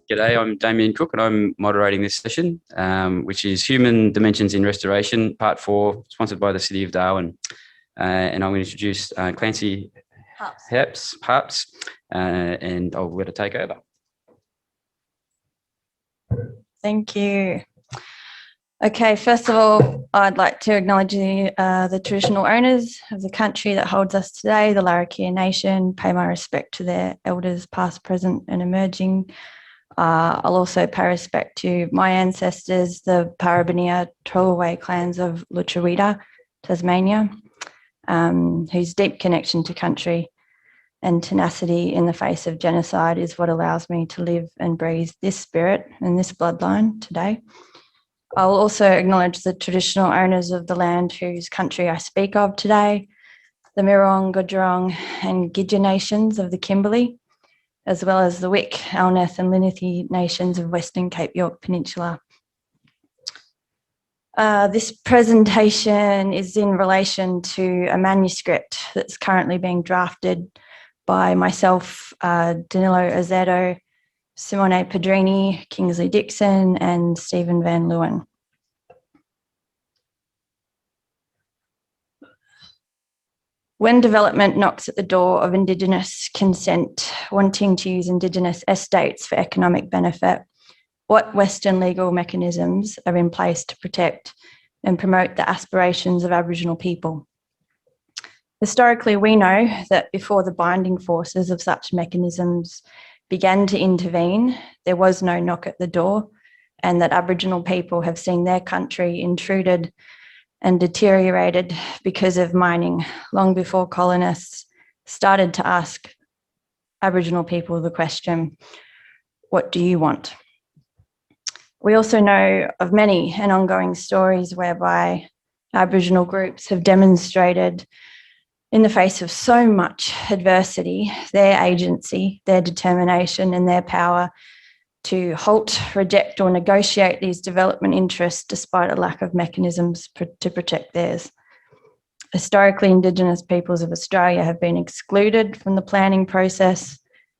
G'day, I'm Damien Cook and I'm moderating this session, which is Human Dimensions in Restoration, Part 4, sponsored by the City of Darwin. And I'm going to introduce Clancy Hearps, and I'll let her take over. Thank you. Okay, first of all, I'd like to acknowledge the traditional owners of the country that holds us today, the Larrakia Nation, pay my respect to their elders past, present and emerging. I'll also pay respect to my ancestors, the Parabania Trollaway clans of Lutruwita, Tasmania, whose deep connection to country and tenacity in the face of genocide is what allows me to live and breathe this spirit and this bloodline today. I'll also acknowledge the traditional owners of the land whose country I speak of today, the Mirong, Gudjerong and Gidja nations of the Kimberley, as well as the Wik, Alneth and Linithi nations of Western Cape York Peninsula. This presentation is in relation to a manuscript that's currently being drafted by myself, Danilo Azedo, Simone Pedrini, Kingsley Dixon and Stephen Van Leeuwen. When development knocks at the door of Indigenous consent, wanting to use Indigenous estates for economic benefit, what Western legal mechanisms are in place to protect and promote the aspirations of Aboriginal people? Historically, we know that before the binding forces of such mechanisms began to intervene, there was no knock at the door, and that Aboriginal people have seen their country intruded and deteriorated because of mining long before colonists started to ask Aboriginal people the question, what do you want? We also know of many and ongoing stories whereby Aboriginal groups have demonstrated in the face of so much adversity, their agency, their determination and their power to halt, reject or negotiate these development interests despite a lack of mechanisms to protect theirs. Historically, Indigenous peoples of Australia have been excluded from the planning process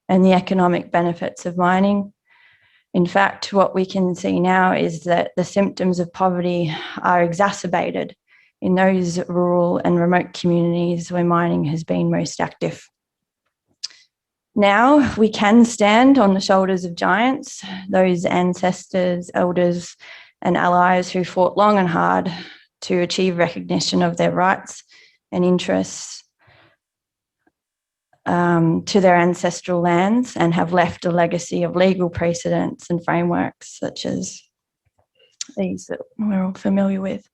and the economic benefits of mining. In fact, what we can see now is that the symptoms of poverty are exacerbated in those rural and remote communities where mining has been most active. Now we can stand on the shoulders of giants, those ancestors, elders and allies who fought long and hard to achieve recognition of their rights and interests to their ancestral lands and have left a legacy of legal precedents and frameworks such as these that we're all familiar with.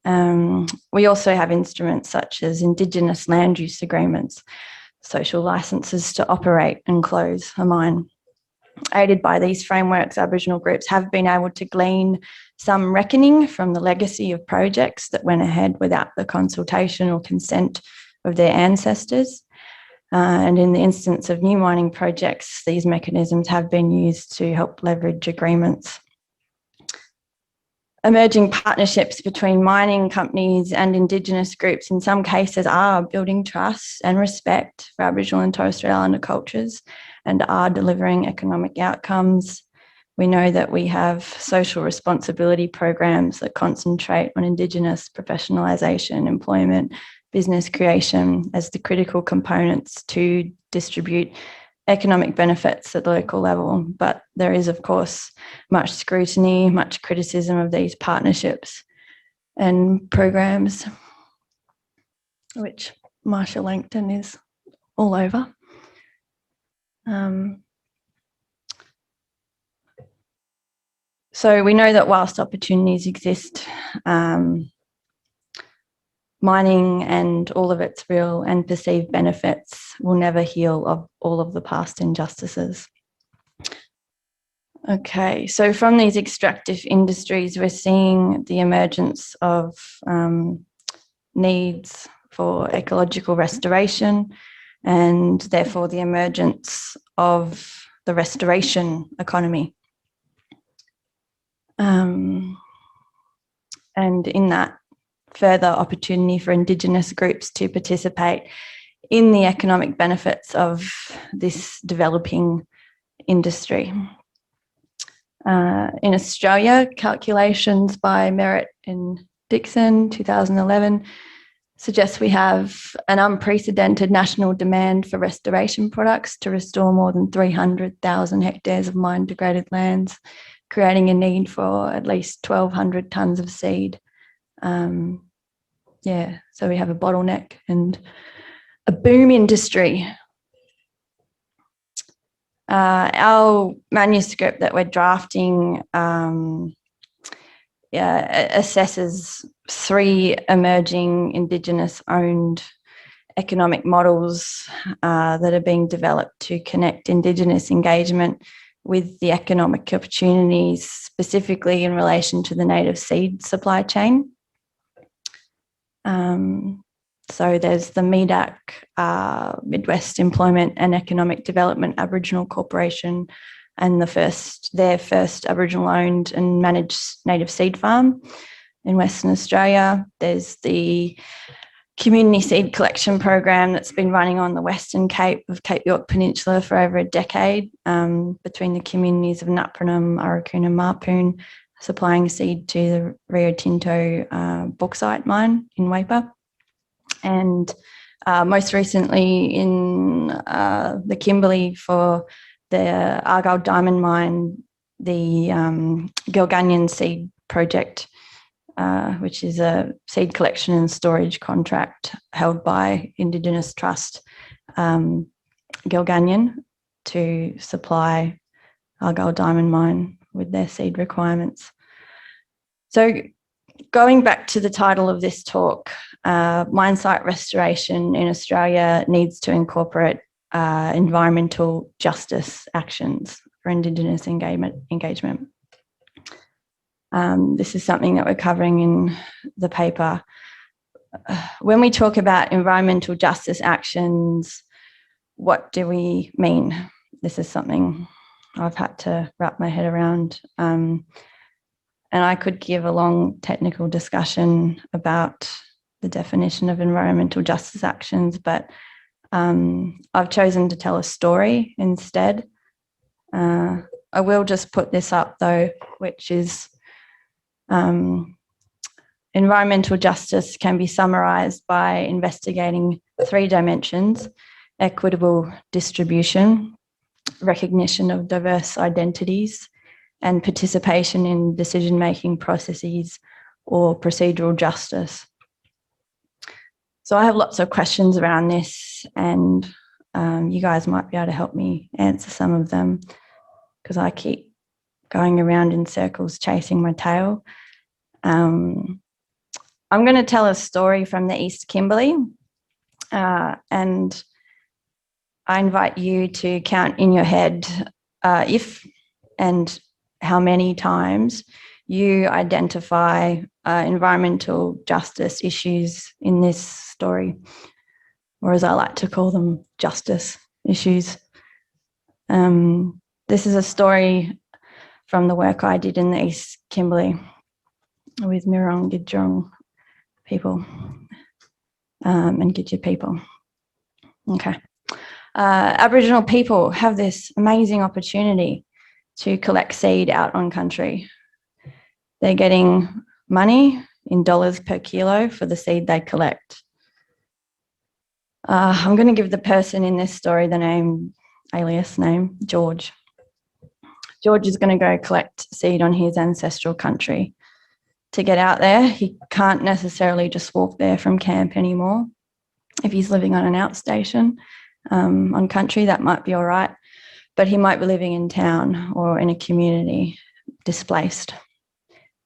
We also have instruments such as Indigenous land use agreements, social licenses to operate and close a mine. Aided by these frameworks, Aboriginal groups have been able to glean some reckoning from the legacy of projects that went ahead without the consultation or consent of their ancestors. And in the instance of new mining projects, these mechanisms have been used to help leverage agreements. Emerging partnerships between mining companies and Indigenous groups in some cases are building trust and respect for Aboriginal and Torres Strait Islander cultures and are delivering economic outcomes. We know that we have social responsibility programs that concentrate on Indigenous professionalisation, employment, business creation as the critical components to distribute economic benefits at the local level, but there is of course much scrutiny, much criticism of these partnerships and programs, which Marsha Langton is all over. So we know that whilst opportunities exist, mining and all of its real and perceived benefits will never heal of all of the past injustices. Okay, so from these extractive industries, we're seeing the emergence of needs for ecological restoration and therefore the emergence of the restoration economy. And in that, further opportunity for Indigenous groups to participate in the economic benefits of this developing industry. In Australia, calculations by Merritt and Dixon, 2011, suggests we have an unprecedented national demand for restoration products to restore more than 300,000 hectares of mine degraded lands, creating a need for at least 1,200 tonnes of seed. So we have a bottleneck and a boom industry. Our manuscript that we're drafting assesses 3 emerging Indigenous-owned economic models that are being developed to connect Indigenous engagement with the economic opportunities, specifically in relation to the native seed supply chain. So there's the MEDAC, Midwest Employment and Economic Development Aboriginal Corporation, and their first Aboriginal-owned and managed native seed farm in Western Australia. There's the community seed collection program that's been running on the Western Cape of Cape York Peninsula for over a decade, between the communities of Nutpranum, Arracoon and Marpoon, supplying seed to the Rio Tinto bauxite mine in Weipa. And most recently in the Kimberley for the Argyle Diamond Mine, the Gilganian Seed Project, which is a seed collection and storage contract held by Indigenous Trust Gilganian to supply Argyle Diamond Mine with their seed requirements. So going back to the title of this talk, mine site restoration in Australia needs to incorporate environmental justice actions for Indigenous engagement. This is something that we're covering in the paper. When we talk about environmental justice actions, what do we mean? This is something I've had to wrap my head around. And I could give a long technical discussion about the definition of environmental justice actions, but I've chosen to tell a story instead. I will just put this up though, which is environmental justice can be summarised by investigating 3 dimensions: equitable distribution, recognition of diverse identities, and participation in decision-making processes or procedural justice. So I have lots of questions around this, and you guys might be able to help me answer some of them, because I keep going around in circles chasing my tail. I'm going to tell a story from the East Kimberley, and I invite you to count in your head if and how many times you identify environmental justice issues in this story, or as I like to call them, justice issues. This is a story from the work I did in the East Kimberley with Mirong Gidjong people and Gidja people. Okay. Aboriginal people have this amazing opportunity to collect seed out on country. They're getting money in dollars per kilo for the seed they collect. I'm going to give the person in this story the name, alias name, George. George is going to go collect seed on his ancestral country. To get out there, he can't necessarily just walk there from camp anymore. If he's living on an outstation on country, that might be all right. But he might be living in town or in a community displaced.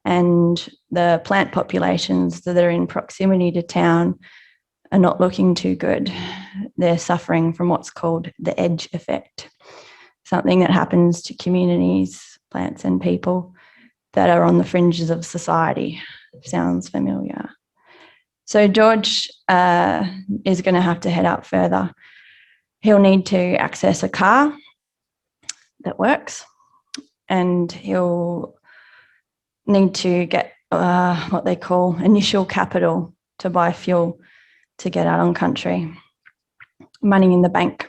And the plant populations that are in proximity to town are not looking too good. They're suffering from what's called the edge effect, something that happens to communities, plants and people that are on the fringes of society. Sounds familiar. So George is going to have to head out further. He'll need to access a car that works, and he'll need to get what they call initial capital to buy fuel to get out on country, money in the bank.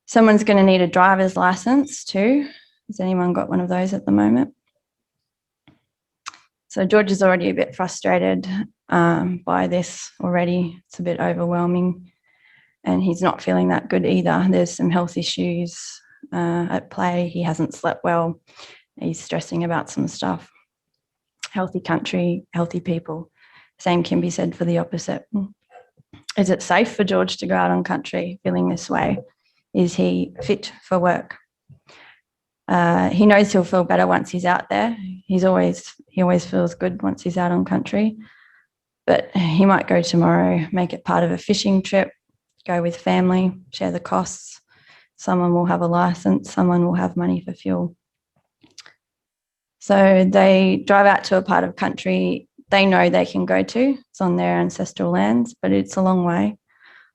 Someone's going to need a driver's license too, Has anyone got one of those at the moment? So George is already a bit frustrated by this already. It's a bit overwhelming, and he's not feeling that good either. There's some health issues at play. He hasn't slept well. He's stressing about some stuff. Healthy country, healthy people. Same can be said for the opposite. Is it safe for George to go out on country feeling this way? Is he fit for work? He knows he'll feel better once he's out there. He always feels good once he's out on country. But he might go tomorrow, make it part of a fishing trip, go with family, share the costs. Someone will have a license, someone will have money for fuel. So they drive out to a part of country they know they can go to. It's on their ancestral lands, but it's a long way.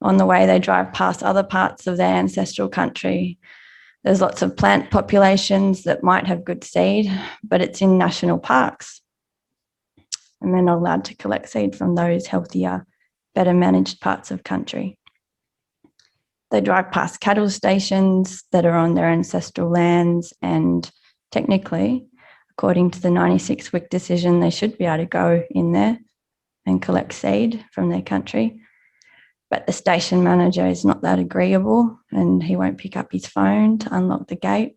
On the way, they drive past other parts of their ancestral country. There's lots of plant populations that might have good seed, but it's in national parks. And they're not allowed to collect seed from those healthier, better managed parts of country. They drive past cattle stations that are on their ancestral lands, and technically, according to the 96 WIC decision, they should be able to go in there and collect seed from their country. But the station manager is not that agreeable, and he won't pick up his phone to unlock the gate.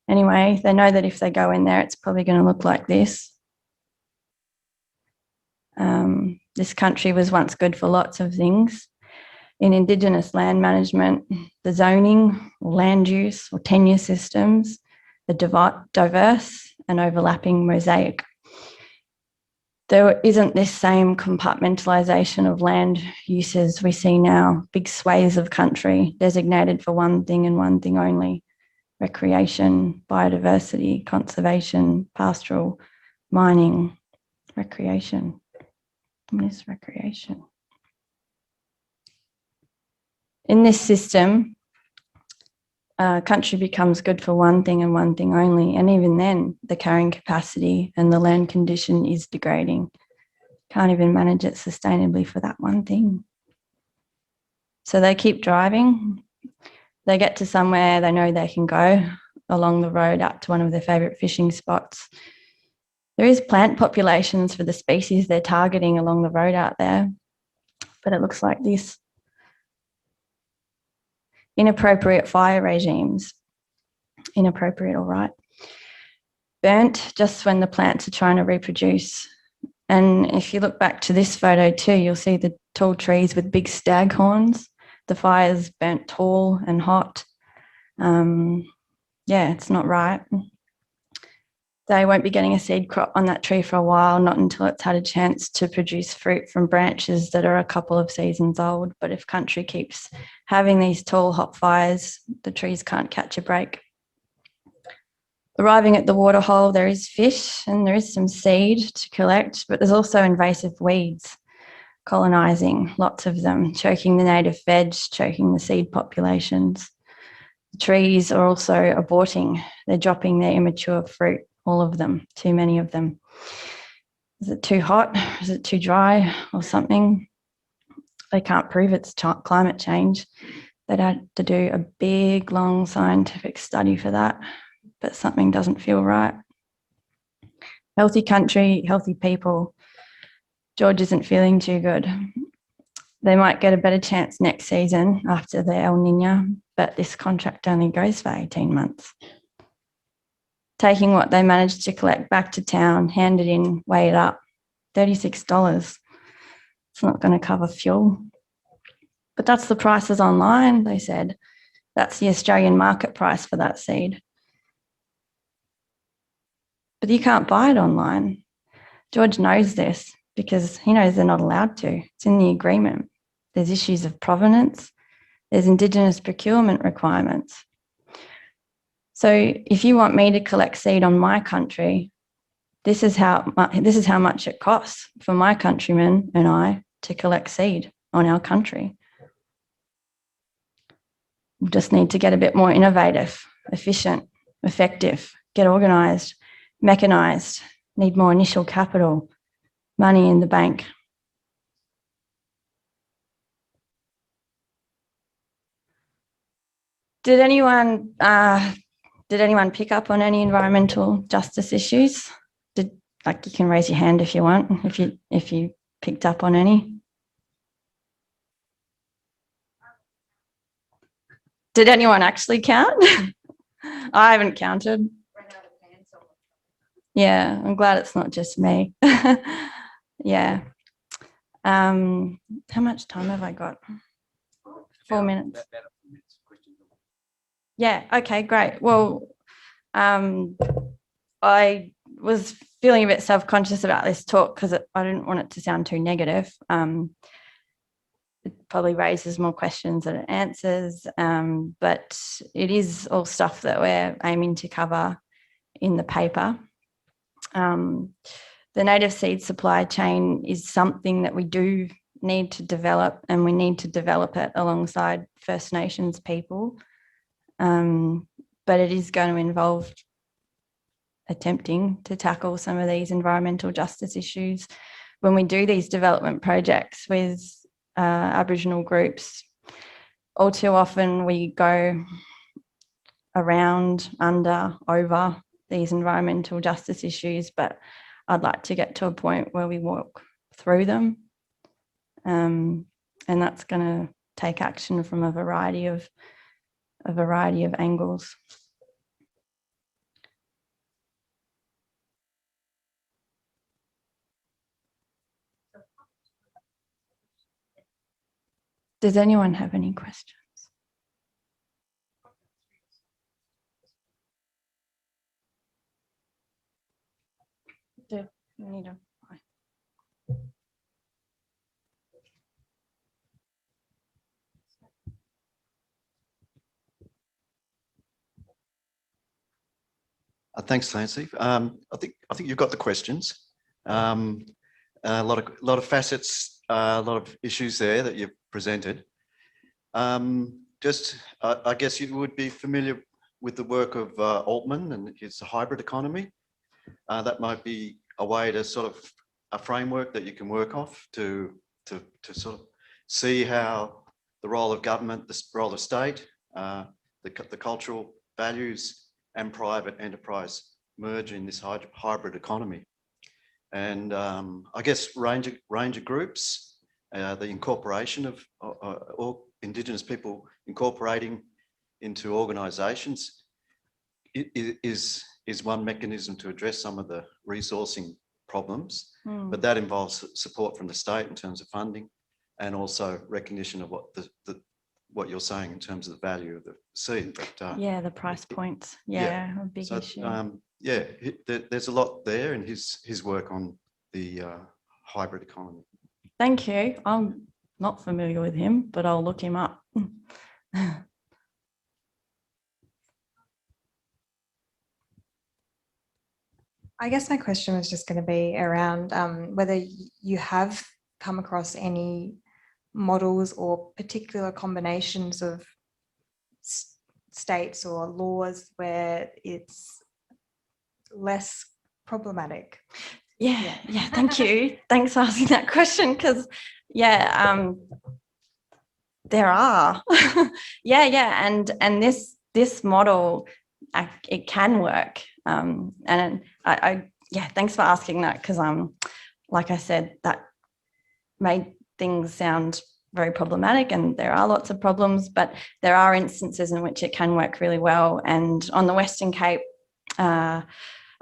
Anyway, they know that if they go in there, it's probably going to look like this. This country was once good for lots of things. In Indigenous land management, the zoning, or land use, or tenure systems, the diverse and overlapping mosaic. There isn't this same compartmentalisation of land uses we see now, big swathes of country designated for one thing and one thing only: recreation, biodiversity, conservation, pastoral, mining, recreation. What is recreation? In this system, country becomes good for one thing and one thing only, and even then the carrying capacity and the land condition is degrading. Can't even manage it sustainably for that one thing. So they keep driving. They get to somewhere they know they can go along the road out to one of their favourite fishing spots. There is plant populations for the species they're targeting along the road out there, but it looks like this. Inappropriate fire regimes. Inappropriate, all right. Burnt just when the plants are trying to reproduce. And if you look back to this photo too, you'll see the tall trees with big stag horns. The fire's burnt tall and hot. Yeah, it's not right. They won't be getting a seed crop on that tree for a while, not until it's had a chance to produce fruit from branches that are a couple of seasons old. But if country keeps having these tall, hot fires, the trees can't catch a break. Arriving at the waterhole, there is fish and there is some seed to collect, but there's also invasive weeds colonising, lots of them, choking the native veg, choking the seed populations. The trees are also aborting. They're dropping their immature fruit. All of them, too many of them. Is it too hot? Is it too dry or something? They can't prove it's climate change. They'd have to do a big, long scientific study for that, but something doesn't feel right. Healthy country, healthy people. George isn't feeling too good. They might get a better chance next season after the El Niño, but this contract only goes for 18 months. Taking what they managed to collect back to town, hand it in, weigh it up, $36. It's not going to cover fuel. But that's the prices online, they said. That's the Australian market price for that seed. But you can't buy it online. George knows this because he knows they're not allowed to. It's in the agreement. There's issues of provenance. There's Indigenous procurement requirements. So if you want me to collect seed on my country, this is how much it costs for my countrymen and I to collect seed on our country. We just need to get a bit more innovative, efficient, effective, get organised, mechanised, need more initial capital, money in the bank. Did anyone Did anyone pick up on any environmental justice issues? Like, you can raise your hand if you want, if you picked up on any. Did anyone actually count? I haven't counted. Yeah, I'm glad it's not just me. Yeah. How much time have I got? 4 minutes. Yeah, okay, great. Well, I was feeling a bit self-conscious about this talk because I didn't want it to sound too negative. It probably raises more questions than it answers, but it is all stuff that we're aiming to cover in the paper. The native seed supply chain is something that we do need to develop, and we need to develop it alongside First Nations people. But it is going to involve attempting to tackle some of these environmental justice issues. When we do these development projects with Aboriginal groups, all too often we go around, under, over these environmental justice issues, but I'd like to get to a point where we walk through them. And that's going to take action from a variety of angles. Does anyone have any questions? Do you need a... Thanks, Clancy. I think you've got the questions. A lot of facets, a lot of issues there that you've presented. I guess you would be familiar with the work of Altman and his hybrid economy. That might be a way to sort of a framework that you can work off to sort of see how the role of government, the role of state, the cultural values and private enterprise merge in this hybrid economy. And I guess ranger groups, the incorporation of all Indigenous people incorporating into organisations is one mechanism to address some of the resourcing problems, but that involves support from the state in terms of funding and also recognition of what you're saying in terms of the value of the seed. But, yeah, the price points. Yeah, a big issue. Yeah, there's a lot there in his work on the hybrid economy. Thank you. I'm not familiar with him, but I'll look him up. I guess my question was just going to be around whether you have come across any models or particular combinations of states or laws where it's less problematic. Yeah, thank you. Thanks for asking that question, because there are. And this model, it can work. And thanks for asking that, because like I said, that made things sound very problematic, and there are lots of problems, but there are instances in which it can work really well. And on the Western Cape, Arakun,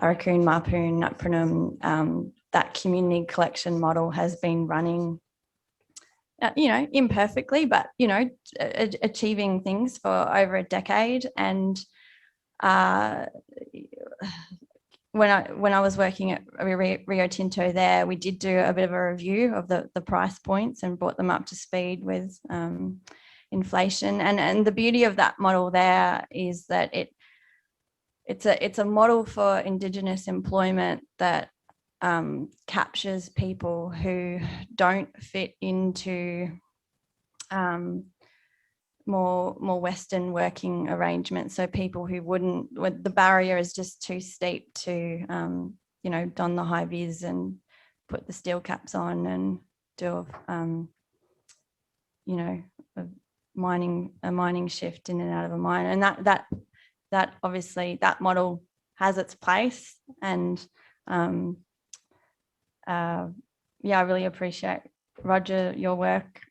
Mapoon, Nutpranum, that community collection model has been running, imperfectly, but, achieving things for over a decade. And when I was working at Rio Tinto there, we did do a bit of a review of the price points and brought them up to speed with inflation. And the beauty of that model there is that it's a model for Indigenous employment that captures people who don't fit into more Western working arrangements. So people who wouldn't, the barrier is just too steep to, don the high vis and put the steel caps on and do, a mining shift in and out of a mine. And that that obviously that model has its place. And yeah, I really appreciate, Roger, your work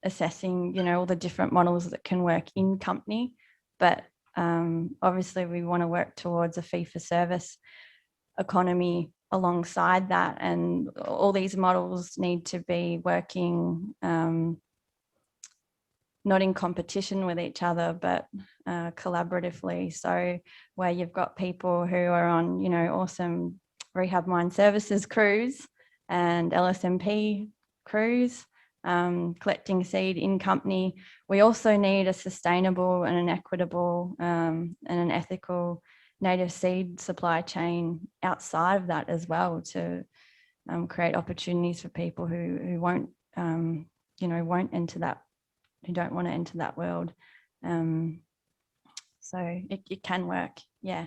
assessing, you know, all the different models that can work in company. But obviously we want to work towards a fee-for-service economy alongside that, and all these models need to be working not in competition with each other, but collaboratively. So where you've got people who are on, you know, awesome rehab mine services crews and LSMP crews, collecting seed in company, we also need a sustainable and an equitable and an ethical native seed supply chain outside of that as well, to create opportunities for people who won't, you know, won't enter that, who don't want to enter that world. So it can work. Yeah.